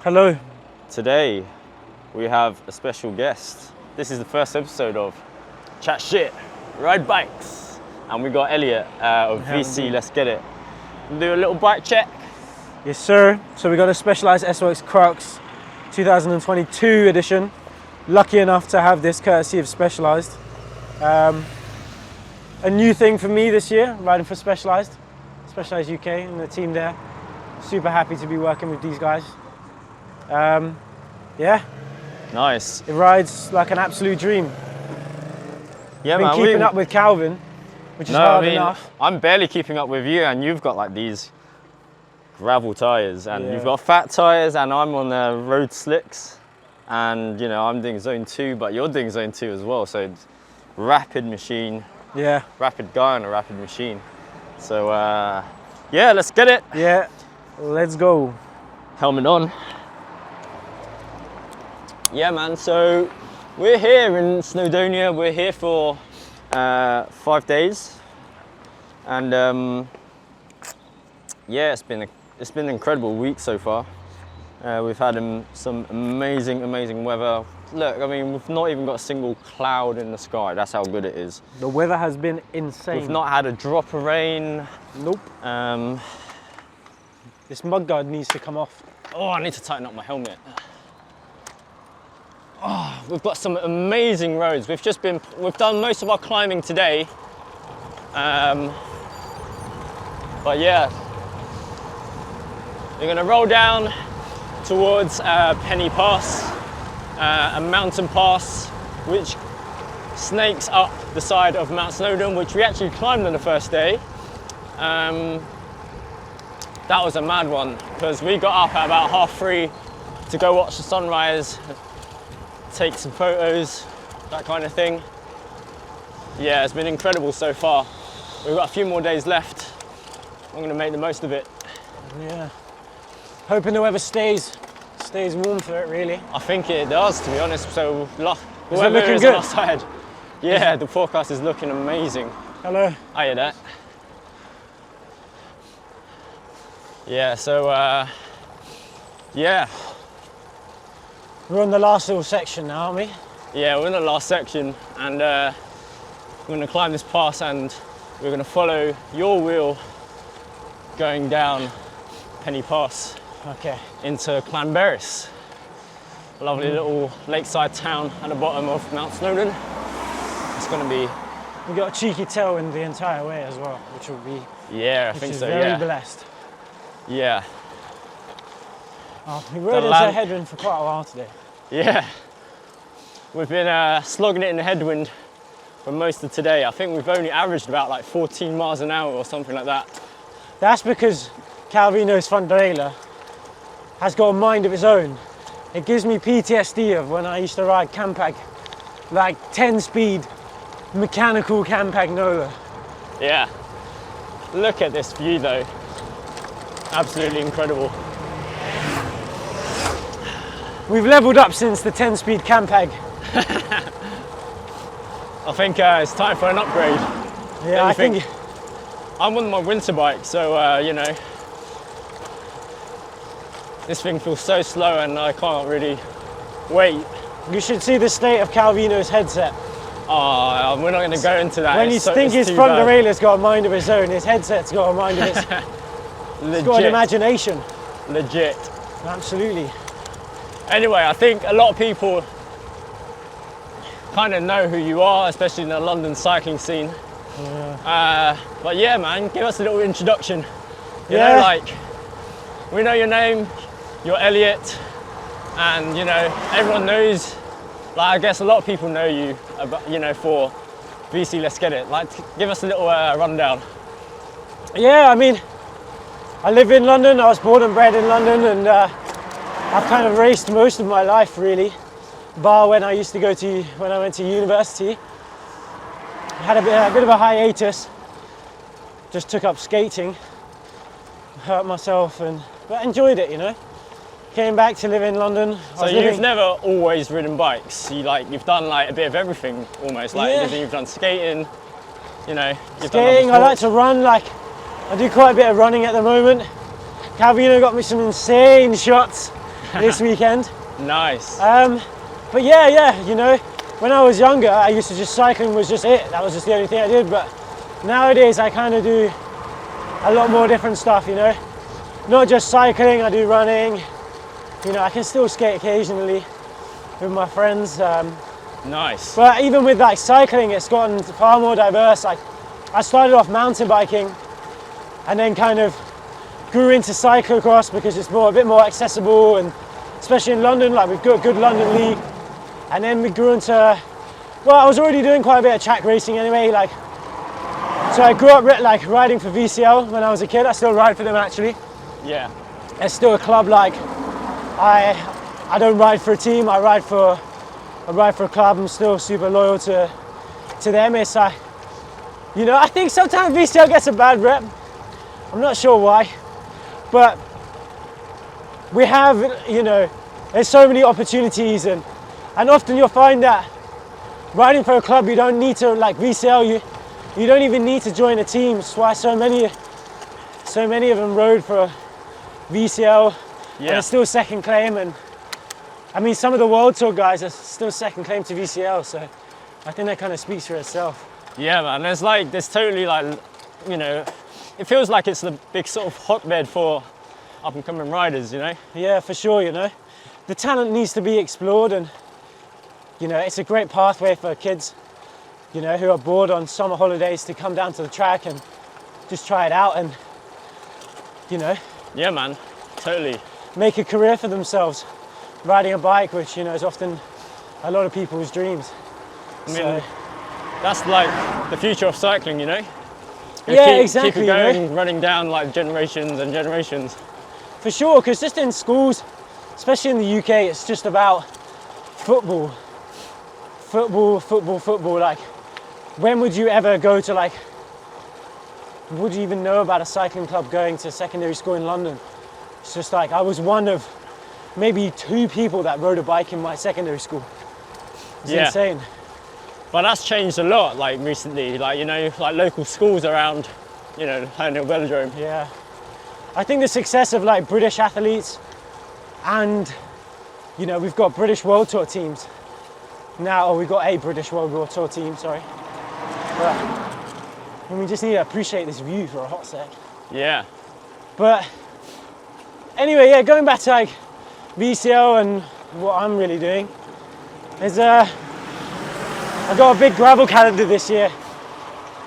Hello. Today we have a special guest. This is the first episode of Chat Shit, Ride Bikes. And we got Elliot of VCLetsGetIt. We'll do a little bike check. Yes, sir. So we got a Specialized S-Works Crux 2022 edition. Lucky enough to have this courtesy of Specialized. A new thing for me this year, riding for Specialized UK and the team there. Super happy to be working with these guys. Yeah. Nice. It rides like an absolute dream. Yeah, Been man. keeping up with Calvin, which is hard enough. I'm barely keeping up with you, and you've got like these gravel tires, and you've got fat tires, and I'm on the road slicks, and you know I'm doing zone 2, but you're doing zone 2 as well. So it's rapid machine. Yeah. Rapid guy on a rapid machine. So yeah, let's get it. Yeah. Let's go. Helmet on. Yeah, man. So we're here in Snowdonia. We're here for 5 days, and yeah, it's been an incredible week so far. We've had some amazing weather. Look, I mean, we've not even got a single cloud in the sky. That's how good it is. The weather has been insane. We've not had a drop of rain. Nope. This mudguard needs to come off. Oh, I need to tighten up my helmet. Oh, we've got some amazing roads. We've done most of our climbing today. But yeah, we're gonna roll down towards Penny Pass. A mountain pass which snakes up the side of Mount Snowdon, which we actually climbed on the first day. That was a mad one because we got up at about 3:30 to go watch the sunrise, take some photos, that kind of thing. Yeah, it's been incredible so far. We've got a few more days left. I'm going to make the most of it. Yeah. Hoping the weather stays warm for it, really. I think it does, to be honest. So the Is it weather looking is good? on our side. Yeah, the forecast is looking amazing. Hello. Hiya there. Yeah, so yeah. We're on the last little section now, aren't we? Yeah, we're in the last section, and we're going to climb this pass, and we're going to follow your wheel going down Penny Pass. Okay. Into Clanberis, a lovely little lakeside town at the bottom of Mount Snowdon. It's going to be. We got a cheeky tailwind the entire way as well, which will be. Yeah, I think so. Very yeah. blessed. Yeah. Oh, we rode into a headwind for quite a while today. Yeah. We've been slogging it in the headwind for most of today. I think we've only averaged about like 14 miles an hour or something like that. That's because Calvino's front derailleur has got a mind of its own. It gives me PTSD of when I used to ride Campag, like 10-speed mechanical Campag Nola. Yeah. Look at this view though. Absolutely incredible. We've leveled up since the 10-speed Campag. I think it's time for an upgrade. Yeah, I think. I'm on my winter bike, so you know, this thing feels so slow and I can't really wait. You should see the state of Calvino's headset. Oh, we're not going to go into that. When you think his front derailleur's got a mind of its own, his headset's got a mind of its own. It's got an imagination. Legit. Absolutely. Anyway, I think a lot of people kind of know who you are, especially in the London cycling scene. Yeah. But yeah, man, give us a little introduction. You know, like, we know your name, you're Elliot, and you know, everyone knows, like I guess a lot of people know you, you know, for VCLetsGetIt. Like, give us a little rundown. Yeah, I mean, I live in London, I was born and bred in London, and I've kind of raced most of my life really, bar when I went to university. I had a bit of a hiatus, just took up skating, hurt myself, but enjoyed it, you know. Came back to live in London. So you've never always ridden bikes. You've done like a bit of everything almost. Like you've done skating, you know. Skating. I like to run. Like I do quite a bit of running at the moment. Calvino got me some insane shots this weekend. Nice. But yeah, you know, when I was younger, I used to just, cycling was just it. That was just the only thing I did. But nowadays, I kind of do a lot more different stuff, you know. Not just cycling, I do running. You know, I can still skate occasionally with my friends. Nice. But even with like cycling, it's gotten far more diverse. Like, I started off mountain biking and then kind of grew into cyclocross because it's a bit more accessible, and especially in London, like we've got a good London league. And then we grew into, well, I was already doing quite a bit of track racing anyway. Like, so I grew up like riding for VCL when I was a kid. I still ride for them actually. Yeah. It's still a club. Like, I don't ride for a team. I ride for a club. I'm still super loyal to them. It's like, you know, I think sometimes VCL gets a bad rep. I'm not sure why, but we have, you know, there's so many opportunities, and often you'll find that riding for a club, you don't need to, like VCL, you don't even need to join a team. That's why so many of them rode for VCL. Yeah. And it's still second claim, and I mean, some of the World Tour guys are still second claim to VCL, so I think that kind of speaks for itself. Yeah, man, there's totally like, you know, it feels like it's the big sort of hotbed for up and coming riders, you know? Yeah, for sure, you know. The talent needs to be explored, and, you know, it's a great pathway for kids, you know, who are bored on summer holidays to come down to the track and just try it out and, you know. Yeah, man, totally. Make a career for themselves riding a bike, which, you know, is often a lot of people's dreams. I mean, that's like the future of cycling, you know? Yeah, exactly. Keep it going, you know? running down like generations and generations. For sure, because just in schools, especially in the UK, it's just about football. Like, when would you ever go to, like, would you even know about a cycling club going to secondary school in London? It's just like, I was one of maybe 2 people that rode a bike in my secondary school. It's insane. But that's changed a lot, like recently, like, you know, like local schools around, you know, Hernhill Velodrome. Yeah. I think the success of like British athletes, and, you know, we've got British World Tour teams now, or we've got a British World Tour team, sorry. But, and we just need to appreciate this view for a hot sec. Yeah. But anyway, yeah, going back to like VCL and what I'm really doing is I've got a big gravel calendar this year.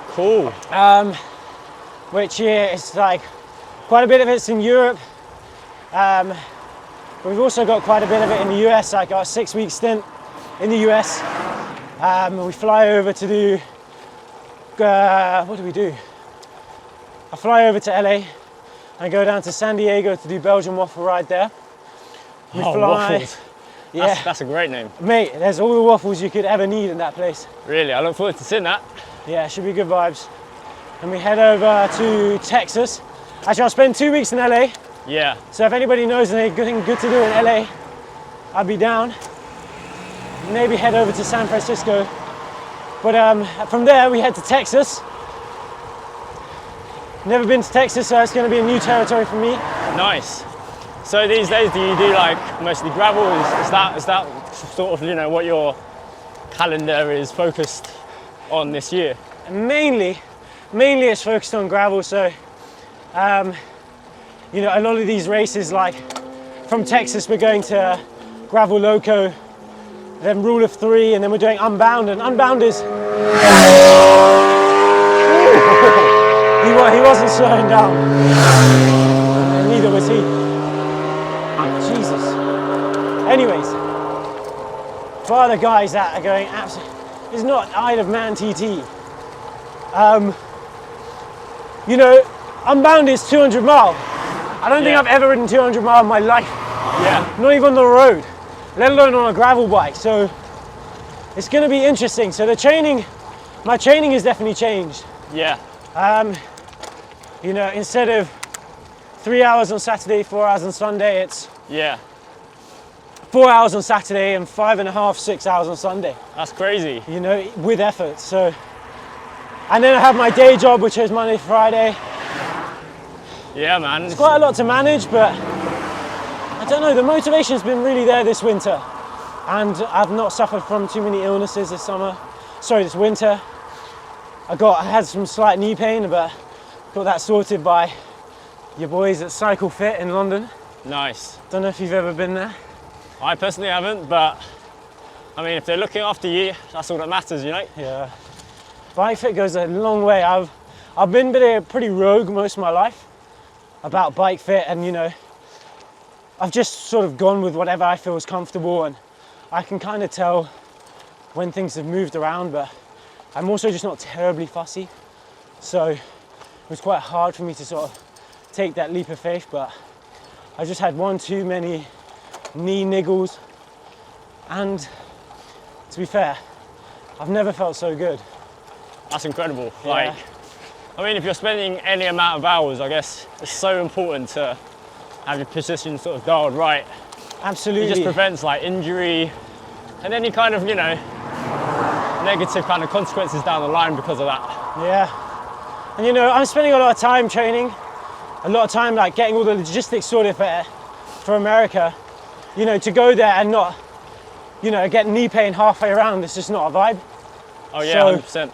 Cool. Which is like quite a bit of it's in Europe. But we've also got quite a bit of it in the US. Like our 6-week stint in the US. We fly over to do, what do we do? I fly over to LA and go down to San Diego to do Belgian waffle ride there. We fly. Waffles. Yeah. That's a great name. Mate, there's all the waffles you could ever need in that place. Really, I look forward to seeing that. Yeah, it should be good vibes. And we head over to Texas. Actually, I'll spend 2 weeks in LA. Yeah. So if anybody knows anything good to do in LA, I'll be down. Maybe head over to San Francisco. But from there, we head to Texas. Never been to Texas, so it's going to be a new territory for me. Nice. So these days, do you do like mostly gravel? Is that sort of, you know, what your calendar is focused on this year? Mainly it's focused on gravel. So, you know, a lot of these races, like from Texas, we're going to Gravel Loco, then Rule of 3, and then we're doing Unbound. And Unbound is he wasn't slowing down, and neither was he. Jesus. Anyways, for the guys that are going absolutely, it's not Isle of Man TT. You know, Unbound is 200 mile. I don't think I've ever ridden 200 mile in my life. Yeah. Not even on the road, let alone on a gravel bike. So it's going to be interesting. So my training has definitely changed. Yeah. You know, instead of 3 hours on Saturday, 4 hours on Sunday, it's 4 hours on Saturday and 5.5, 6 hours on Sunday. That's crazy. You know, with effort. So, and then I have my day job, which is Monday to Friday. Yeah, man. It's quite a lot to manage, but I don't know, the motivation's been really there this winter, and I've not suffered from too many illnesses this winter. I had some slight knee pain, but got that sorted by your boys at Cycle Fit in London. Nice. Don't know if you've ever been there. I personally haven't, but I mean, if they're looking after you, that's all that matters, you know? Yeah. Bike Fit goes a long way. I've been pretty rogue most of my life about Bike Fit, and you know, I've just sort of gone with whatever I feel is comfortable, and I can kind of tell when things have moved around, but I'm also just not terribly fussy. So it was quite hard for me to sort of take that leap of faith, but I just had one too many knee niggles, and to be fair, I've never felt so good. That's incredible. Yeah. Like, I mean, if you're spending any amount of hours, I guess it's so important to have your position sort of dialed right. Absolutely. It just prevents like injury and any kind of, you know, negative kind of consequences down the line because of that. Yeah. And you know, I'm spending a lot of time training, a lot of time like getting all the logistics sorted for America. You know, to go there and not, you know, get knee pain halfway around, it's just not a vibe. Oh yeah, So, 100%.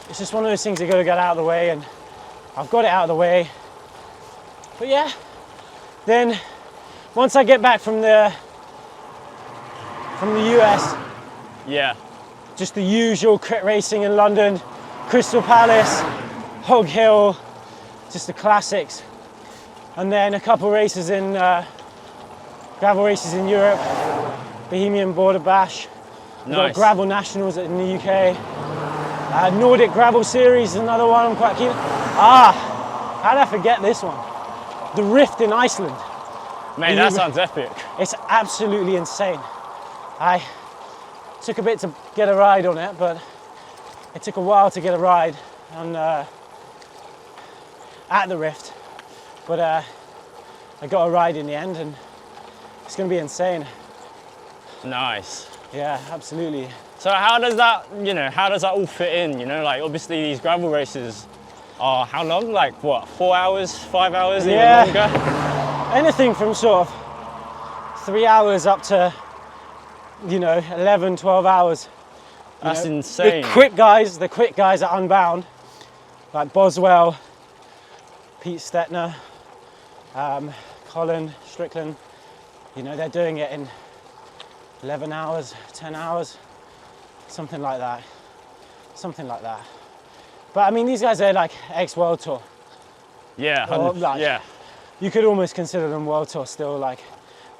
it's just one of those things you got to get out of the way, and I've got it out of the way. But yeah, then once I get back from the US, Yeah. just the usual crit racing in London, Crystal Palace, Hog Hill, just the classics. And then a couple races in gravel races in Europe, Bohemian Border Bash. We've got Nice. Gravel Nationals in the UK. Nordic Gravel Series is another one I'm quite keen. How did I forget this one? The Rift in Iceland. Mate, that sounds epic. It's absolutely insane. I took a bit to get a ride on it, but it took a while to get a ride on, at the Rift. But I got a ride in the end, and it's going to be insane. Nice. Yeah, absolutely. So how does that all fit in, you know? Like, obviously these gravel races are how long? Like, what, 4 hours, 5 hours, Yeah. even longer? Anything from sort of 3 hours up to, you know, 11, 12 hours. That's You know, insane. The quick guys at Unbound, like Boswell, Pete Stetner, Colin Strickland, you know, they're doing it in 11 hours, 10 hours, something like that. But I mean, these guys are like ex-World Tour. Yeah, Or, like, yeah. You could almost consider them World Tour still, like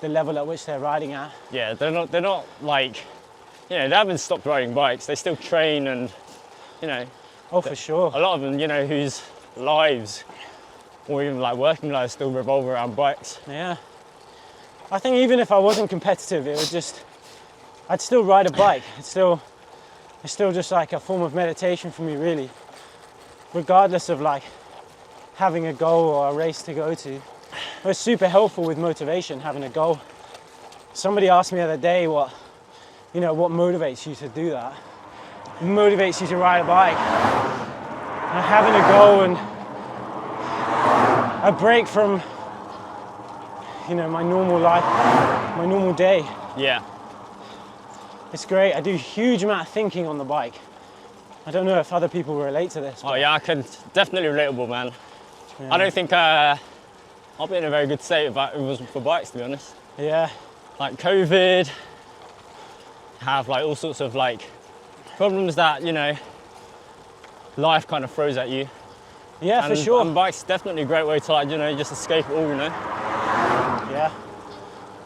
the level at which they're riding at. Yeah, they're not like, you know, they haven't stopped riding bikes. They still train and, you know, Oh, for sure. a lot of them, you know, whose lives or even like working lives still revolve around bikes. Yeah. I think even if I wasn't competitive, it would just, I'd still ride a bike. It's still just like a form of meditation for me, really. Regardless of like having a goal or a race to go to. It's super helpful with motivation, having a goal. Somebody asked me the other day what motivates you to do that. It motivates you to ride a bike. And having a goal and a break from, you know, my normal life, my normal day. Yeah. It's great. I do a huge amount of thinking on the bike. I don't know if other people relate to this. Oh yeah, I can definitely relatable, man. Yeah. I don't think I'll be in a very good state if it wasn't for bikes, to be honest. Yeah. Like COVID, have like all sorts of like problems that, you know, life kind of throws at you. Yeah, for sure. And bike's definitely a great way to, like, you know, just escape it all, you know. Yeah.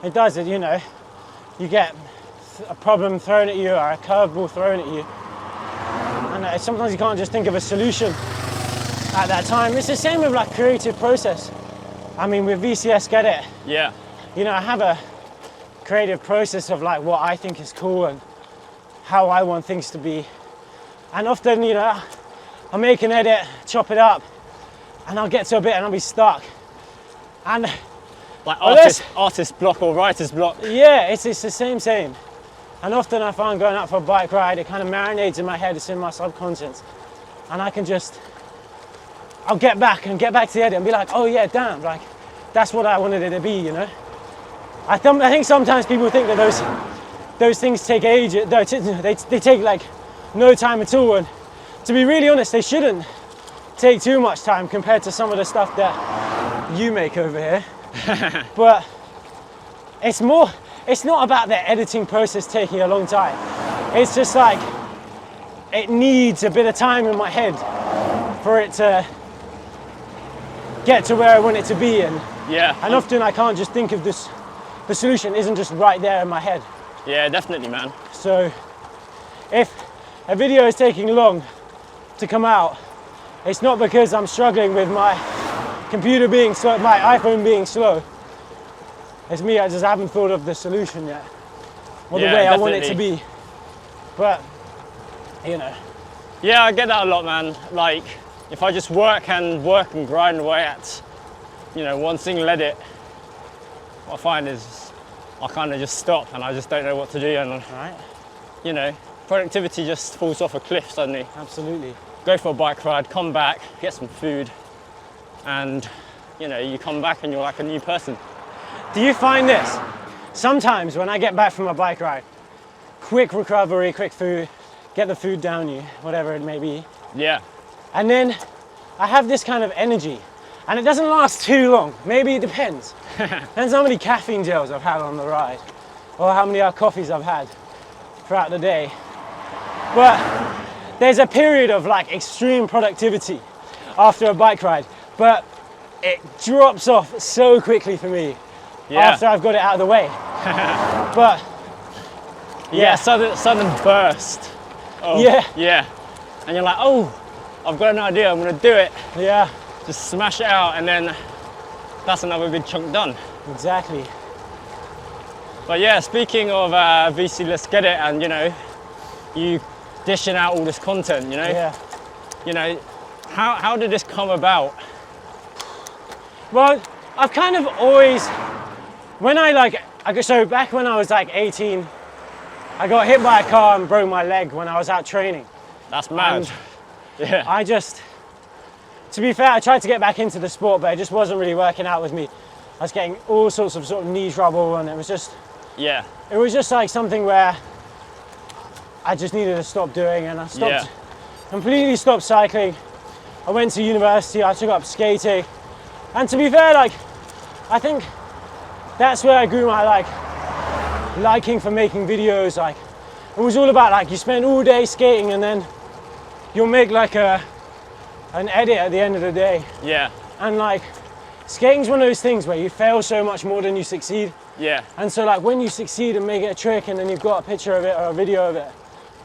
It does it, you know. You get a problem thrown at you or a curveball thrown at you. And sometimes you can't just think of a solution at that time. It's the same with like creative process. I mean, with VCLetsGetIt, Yeah. you know, I have a creative process of like what I think is cool and how I want things to be. And often, you know, I'll make an edit, chop it up, and I'll get to a bit and I'll be stuck. And Like Well, artist block or writer's block. yeah, it's the same. And often I find going out for a bike ride, it kind of marinates in my head, it's in my subconscious. And I can just, I'll get back to the edit and be like, oh yeah, damn, like, that's what I wanted it to be, you know? I think sometimes people think that those things take age. They take like no time at all. And to be really honest, they shouldn't take too much time compared to some of the stuff that you make over here. But it's not about the editing process taking a long time. It's just like, it needs a bit of time in my head for it to get to where I want it to be. And often I can't just think of this, the solution isn't just right there in my head. Yeah, definitely, man. So if a video is taking long to come out, it's not because I'm struggling with my computer being slow, my iPhone being slow. It's me, I just haven't thought of the solution yet, or the way I want it to be. But, you know. Yeah, I get that a lot, man. Like, if I just work and grind away at, one single edit, what I find is I kind of just stop and I just don't know what to do. And, productivity just falls off a cliff suddenly. Absolutely. Go for a bike ride, come back, get some food, and, you come back and you're like a new person. Do you find this? Sometimes when I get back from a bike ride, quick recovery, quick food, get the food down you, whatever it may be. Yeah. And then I have this kind of energy, and it doesn't last too long. Maybe it depends. Depends how many caffeine gels I've had on the ride, or how many coffees I've had throughout the day. But there's a period of like extreme productivity after a bike ride, but it drops off so quickly for me after I've got it out of the way. But sudden burst. Yeah. And you're like, oh, I've got an idea, I'm gonna do it. Yeah. Just smash it out, and then that's another big chunk done. Exactly. But yeah, speaking of VC Let's Get It, and you dishing out all this content, how did this come about? Well, I've kind of always, so back when I was like 18, I got hit by a car and broke my leg when I was out training. That's mad. And to be fair, I tried to get back into the sport, but it just wasn't really working out with me. I was getting all sorts of sort of knee trouble, and it was just like something where I just needed to stop doing, and I completely stopped cycling. I went to university, I took up skating, and to be fair, I think that's where I grew my liking for making videos. It was all about you spend all day skating, and then you'll make an edit at the end of the day. Yeah. And skating's one of those things where you fail so much more than you succeed. Yeah. And so when you succeed and make it a trick, and then you've got a picture of it or a video of it,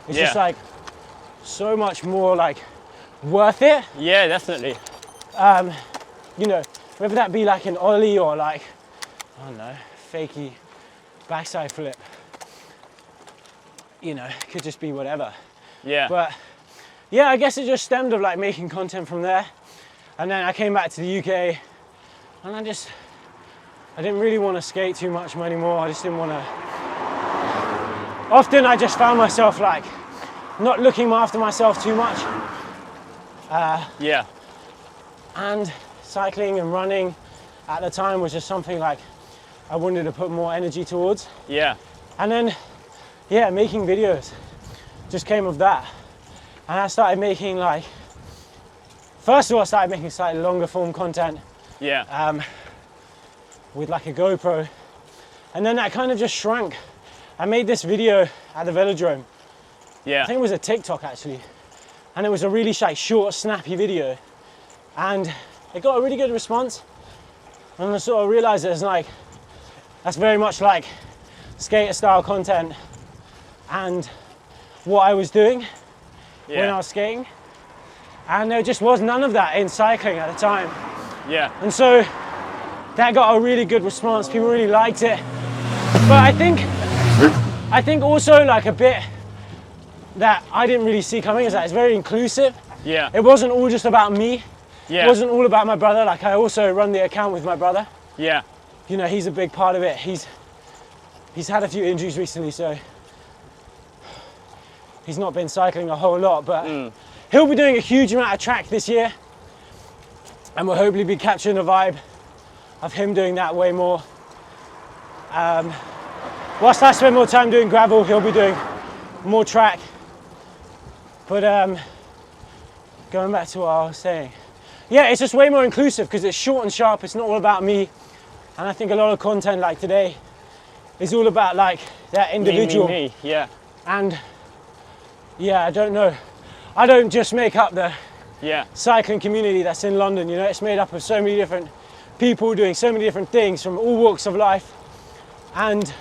it's just so much more worth it. Yeah, definitely. Whether that be an ollie or I don't know, fakey backside flip. It could just be whatever. Yeah. But yeah, I guess it just stemmed of making content from there. And then I came back to the UK, and I didn't really want to skate too much anymore. I just didn't want to. Often I just found myself not looking after myself too much. And cycling and running at the time was just something I wanted to put more energy towards. Yeah. And then, making videos just came of that. And I started making first of all, I started making slightly longer form content. Yeah. With a GoPro. And then that kind of just shrank. I made this video at the velodrome. Yeah. I think it was a TikTok actually. And it was a really short, snappy video. And it got a really good response. And I sort of realized it's that's very much skater style content and what I was doing when I was skating. And there just was none of that in cycling at the time. Yeah. And so that got a really good response. People really liked it. But I think also a bit that I didn't really see coming is that it's very inclusive. Yeah. It wasn't all just about me. Yeah. It wasn't all about my brother. I also run the account with my brother. Yeah. He's a big part of it. He's had a few injuries recently, so he's not been cycling a whole lot, but he'll be doing a huge amount of track this year, and we'll hopefully be capturing the vibe of him doing that way more. Whilst I spend more time doing gravel, he'll be doing more track. But going back to what I was saying, yeah, it's just way more inclusive because it's short and sharp. It's not all about me. And I think a lot of content like today is all about like that individual. Me, yeah. And yeah, I don't know. I don't just make up the Yeah. cycling community that's in London, you know, it's made up of so many different people doing so many different things from all walks of life. And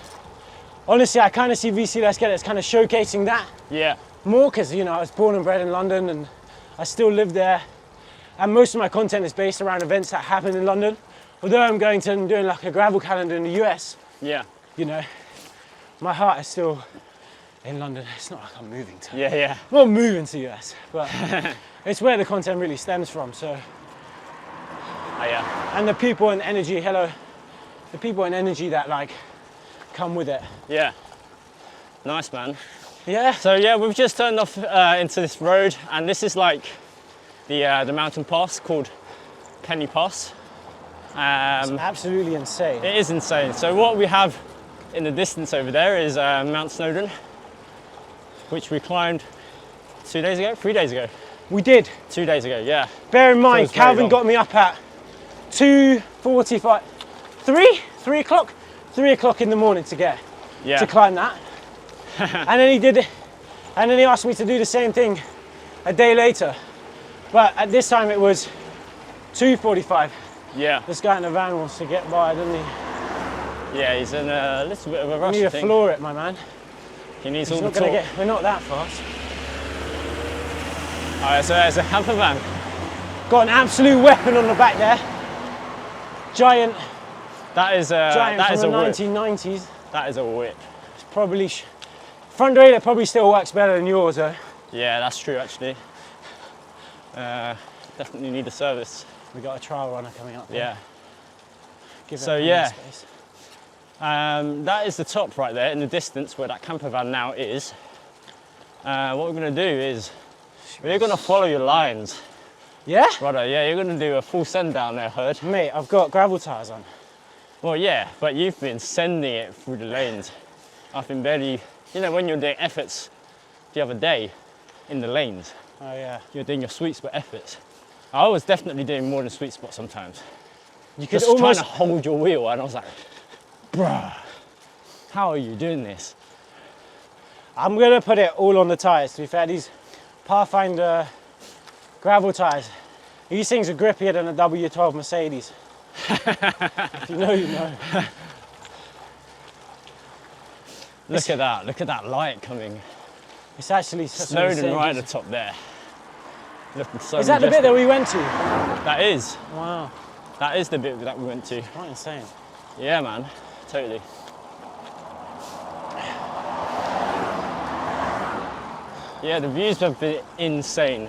honestly, I kind of see VCLetsGetIt as kind of showcasing that Yeah. more because, you know, I was born and bred in London and I still live there. And most of my content is based around events that happen in London. Although I'm going to and doing like a gravel calendar in the US, Yeah. you know, my heart is still in London. It's not like I'm moving to. Yeah, yeah. I'm not moving to US, but it's where the content really stems from. So, Oh, yeah. and the people and energy, the people and energy that like come with it. Yeah. Nice, man. Yeah. So yeah, we've just turned off into this road, and this is like the mountain pass called Penny Pass. It's absolutely insane. It is insane. So what we have in the distance over there is Mount Snowdon, which we climbed 2 days ago, 3 days ago. We did. 2 days ago, yeah. Bear in mind, Feels very Calvin long. got me up at 2:45, 3 o'clock? 3 o'clock in the morning to Yeah. to climb that. And then he did, and then he asked me to do the same thing a day later. But at this time it was 2:45. Yeah. This guy in the van wants to get by, doesn't he? Yeah, he's in a little bit of a You rush, need I to think. floor it, my man. He needs He's all not the gonna talk. get, we're not that fast. Alright, so there's a camper van. Got an absolute weapon on the back there. Giant, That is giant that is from a the whip. 1990s. That is a whip. It's probably, front derailleur probably still works better than yours though. Yeah, that's true actually. Definitely need a service. We got a trial runner coming up there. Yeah. Give So, that yeah. space. That is the top right there in the distance where that camper van now is. What we're going to do is we're going to follow your lines. Yeah? Brother, yeah, you're going to do a full send down there, heard? Mate, I've got gravel tyres on. Well, yeah, but you've been sending it through the lanes. I've been barely, you know, when you're doing efforts the other day in the lanes, Oh yeah. you're doing your sweet spot efforts. I was definitely doing more than sweet spot sometimes. You could Just almost, trying to hold your wheel, and I was like, bruh, how are you doing this? I'm gonna put it all on the tyres, to be fair. These Pathfinder gravel tyres, these things are grippier than a W12 Mercedes. If you know, you know. Look at that light coming. It's actually such an Snowdon insane right at the piece. top there. Looking so Is that the bit majestic. that we went to? That is. Wow, That is the bit that we went to. quite insane. Yeah, man, totally. Yeah, the views have been insane.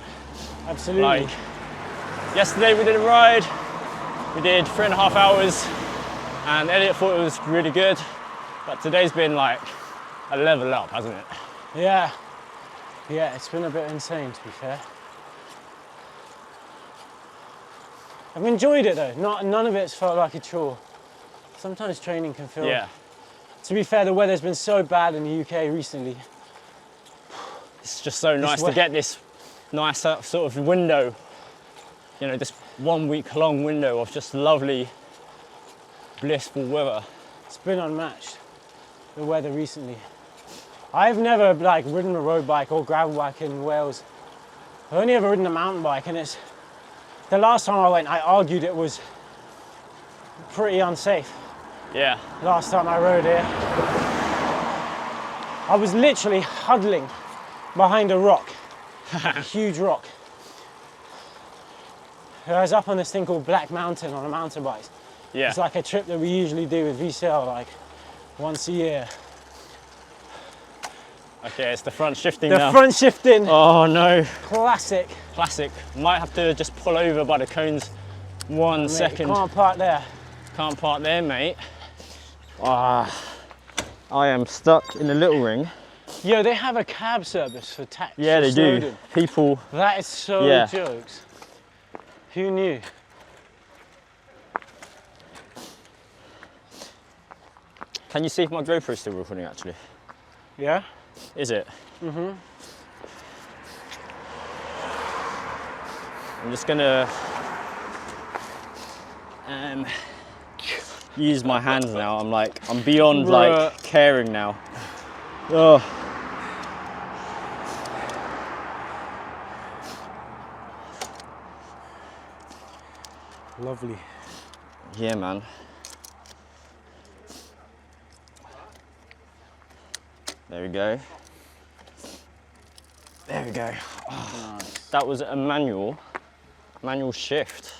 Absolutely. Like, yesterday we did a ride, we did 3.5 hours, and Elliot thought it was really good, but today's been like a level up, hasn't it? Yeah. Yeah, it's been a bit insane, to be fair. I've enjoyed it though. None of it's felt like a chore. Sometimes training can feel. Yeah, To be fair, the weather's been so bad in the UK recently. it's just so nice to wet. get this nice sort of window, you know, this 1 week long window of just lovely, blissful weather. It's been unmatched, the weather recently. I've never like ridden a road bike or gravel bike in Wales. I've only ever ridden a mountain bike, and it's the last time I went, I argued it was pretty unsafe. Yeah, Last time I rode here, I was literally huddling behind a rock, a huge rock. I was up on this thing called Black Mountain on a mountain bike. yeah. It's like a trip that we usually do with VCL like once a year. Okay, it's the front shifting The now. front shifting, Oh no, classic. classic. Might have to just pull over by the cones 1 Mate, second. Can't park there. Can't park there, mate. Ah, I am stuck in the little ring. Yo, they have a cab service for tax. Yeah, for they do. Snowdon. People, That is so Yeah. jokes. Who knew? Can you see if my GoPro is still recording actually? Yeah? Is it? Mm-hmm. I'm just gonna use my hands now. I'm beyond like caring now. Oh. Lovely. Yeah, man. There we go. There we go. Oh, nice. That was a manual shift.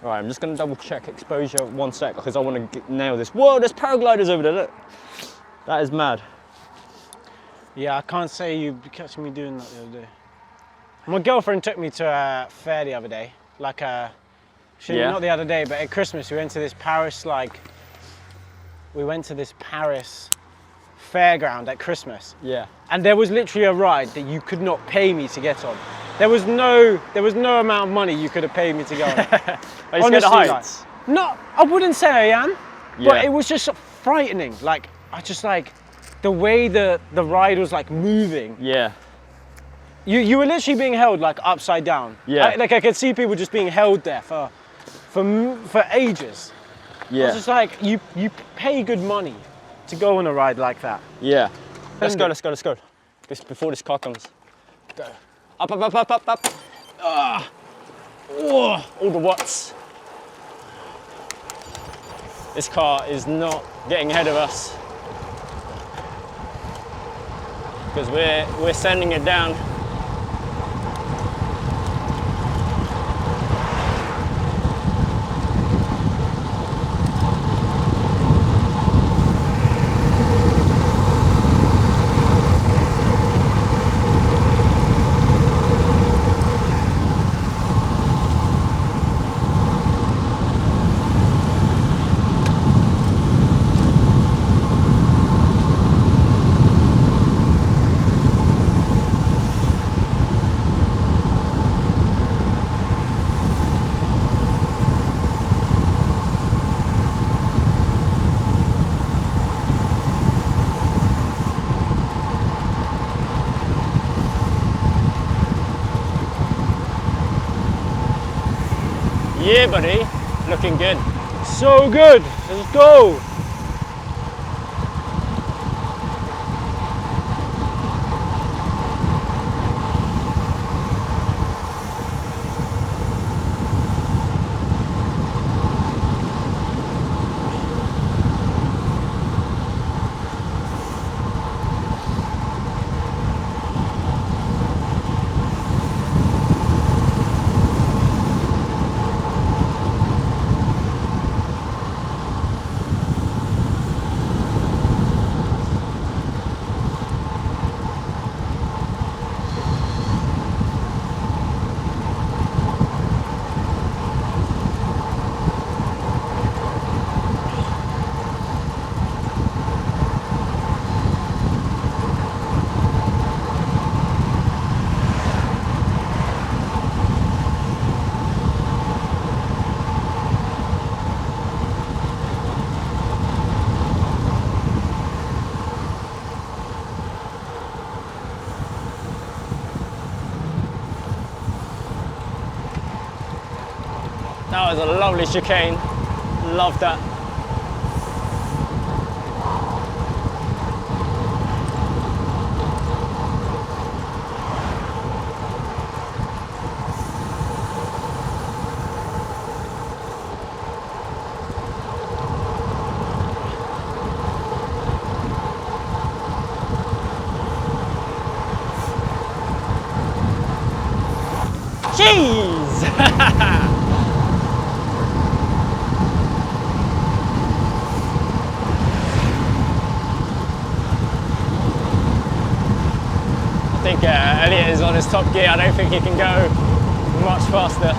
All right, I'm just gonna double check exposure 1 sec because I want to nail this. Whoa, there's paragliders over there, look. That is mad. Yeah, I can't say you catch me doing that the other day. My girlfriend took me to a fair the other day. Like not the other day, but at Christmas we went to this Paris, fairground at Christmas. Yeah. And there was literally a ride that you could not pay me to get on. There was no amount of money you could have paid me to go on. Are you scared of heights? No, I wouldn't say I am, but it was just frightening. Like, the way the ride was like moving. Yeah. You were literally being held like upside down. Yeah. I could see people just being held there for ages. Yeah. It's just like, you pay good money to go on a ride like that. Yeah. Let's go. Before this car comes. Go. Up. Ah. Oh, all the watts. This car is not getting ahead of us. Because we're sending it down. Yeah, buddy, looking good. So good, let's go. That was a lovely chicane. Love that. Jeez! I think Elliot is on his top gear. I don't think he can go much faster.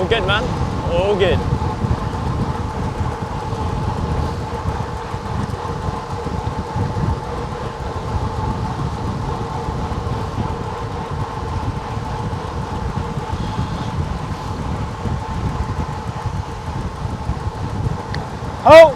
All good, man. All good. Oh!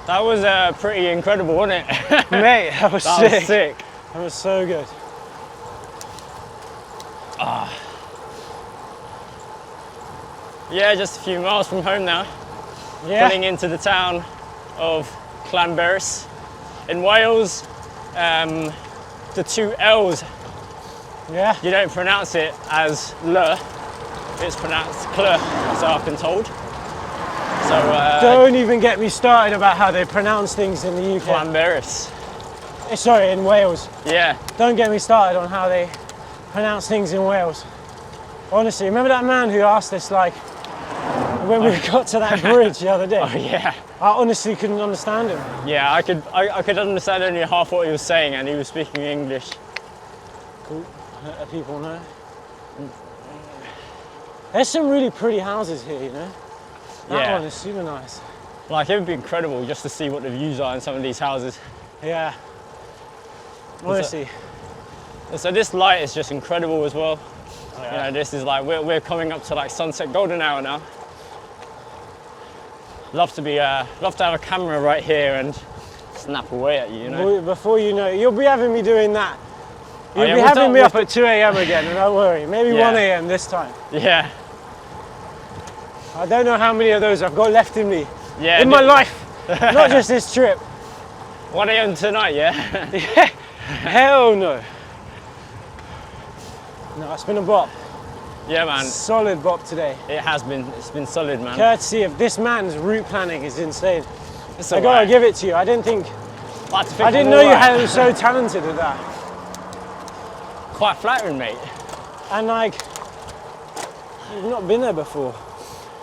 That was pretty incredible, wasn't it? Mate, that was That sick. was sick. That was so good. Yeah, just a few miles from home now. Yeah. Pulling into the town of Llanberis in Wales. The two L's, Yeah. you don't pronounce it as L, it's pronounced Cl, so I've been told. So, Don't even get me started about how they pronounce things in the UK. Llanberis. Sorry, in Wales. Yeah, Don't get me started on how they pronounce things in Wales. Honestly, remember that man who asked us, like, when we got to that bridge the other day? oh yeah. I honestly couldn't understand him. Yeah, I could understand only half what he was saying, and he was speaking English. Cool. Let people know. There's some really pretty houses here, you know? That Yeah. one is super nice. Like, it would be incredible just to see what the views are in some of these houses. Yeah. Honestly. So this light is just incredible as well. Yeah. You know, this is like, we're coming up to like sunset golden hour now. Love to have a camera right here and snap away at you, you know? Before you know it, you'll be having me doing that. Oh, You'll yeah, be we'll having tell- me up at 2 a.m. again, and don't worry. Maybe Yeah. 1 a.m. this time. Yeah, I don't know how many of those I've got left in me. yeah. In my life. Not just this trip. 1 a.m. tonight, yeah? Yeah. Hell no. No, it's been a bop. Yeah, man. Solid bop today. It's been solid, man. Courtesy of this man's route planning is insane. It's I gotta give it to you. I didn't know you were so talented at that. Quite flattering, mate. And like, you've not been there before.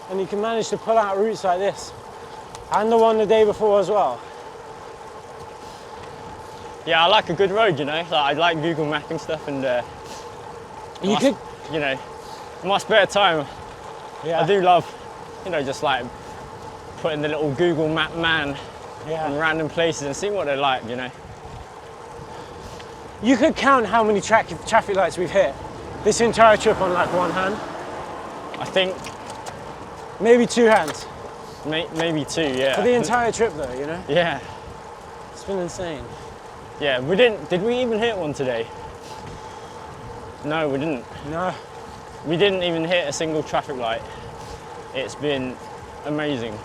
And you can manage to pull out routes like this. And the one the day before as well. Yeah, I like a good road, you know? Like, I like Google mapping stuff, and you know, in my spare time, Yeah. I do love, you know, just like putting the little Google map man in Yeah. random places and seeing what they're like, you know? You could count how many traffic lights we've hit this entire trip on like one hand. I think Maybe two hands. maybe two, yeah. For the entire trip though, you know? Yeah, It's been insane. yeah. Did we even hit one today? No, we didn't. No. We didn't even hit a single traffic light. It's been amazing.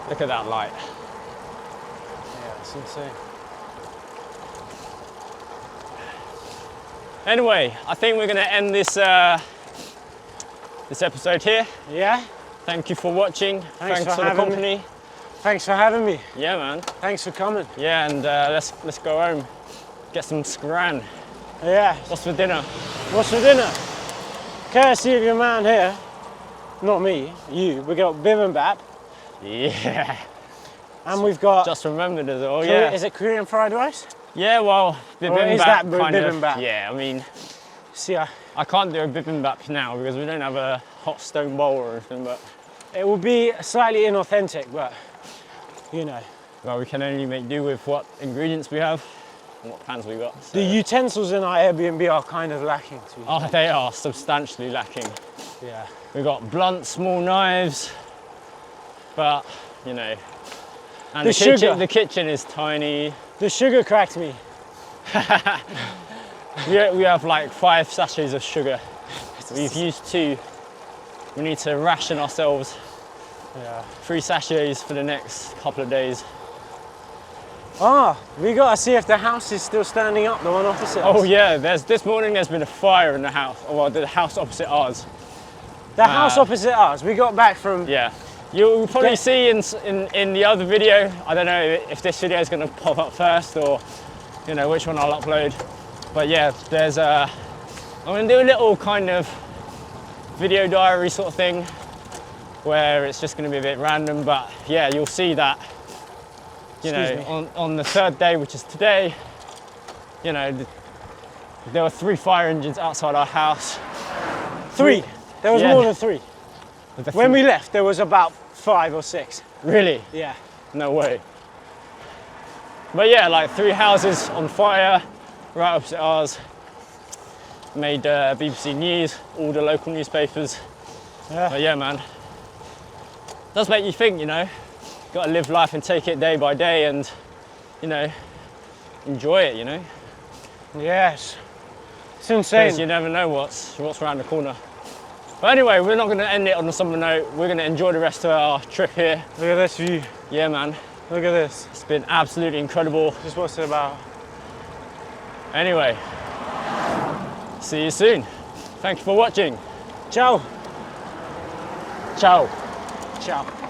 Look at that light. Yeah, it's insane. Anyway, I think we're going to end this this episode here. Yeah? Thank you for watching. Thanks for for the having me. company. Thanks for having me. Yeah, man. Thanks for coming. Yeah, and let's go home, get some scran. Yeah. What's for dinner? What's for dinner? Courtesy of your man here. Not me, you. We got bibimbap. Yeah. And we've got... Just remembered as well. Korean- Yeah. Is it Korean fried rice? Yeah. Well, bibimbap is that kind of. bibimbap? Yeah. I mean, See, I can't do a bibimbap now because we don't have a hot stone bowl or anything. But it will be slightly inauthentic, but you know. well, we can only make do with what ingredients we have. and what plans we got. So. The utensils in our Airbnb are kind of lacking too. Oh, they are substantially lacking. Yeah. We've got blunt, small knives, but you know, and the kitchen is tiny. The sugar cracked me. We have like 5 sachets of sugar. We've used 2. We need to ration ourselves. Yeah. 3 sachets for the next couple of days. Ah, we gotta see if the house is still standing up, the one opposite us. Oh yeah, this morning there's been a fire in the house, well, the house opposite ours. The house opposite us, we got back from... Yeah, you'll probably see in the other video, I don't know if this video is gonna pop up first or, you know, which one I'll upload. But yeah, there's I'm gonna do a little kind of video diary sort of thing where it's just gonna be a bit random, but yeah, you'll see that, you know, on the 3rd day, which is today, you know, there were 3 fire engines outside our house. 3? There was more than 3. When we left, there was about 5 or 6. Really? Yeah. No way. But yeah, like 3 houses on fire, right opposite ours. Made BBC News, all the local newspapers. Yeah. But yeah, man. Does make you think, you know, got to live life and take it day by day and, you know, enjoy it, you know. Yes. It's insane. Because you never know what's around the corner. But anyway, we're not going to end it on a somber note. We're going to enjoy the rest of our trip here. Look at this view. Yeah, man. Look at this. It's been absolutely incredible. Just what's it about? Anyway, see you soon. Thank you for watching. Ciao. Ciao. Ciao.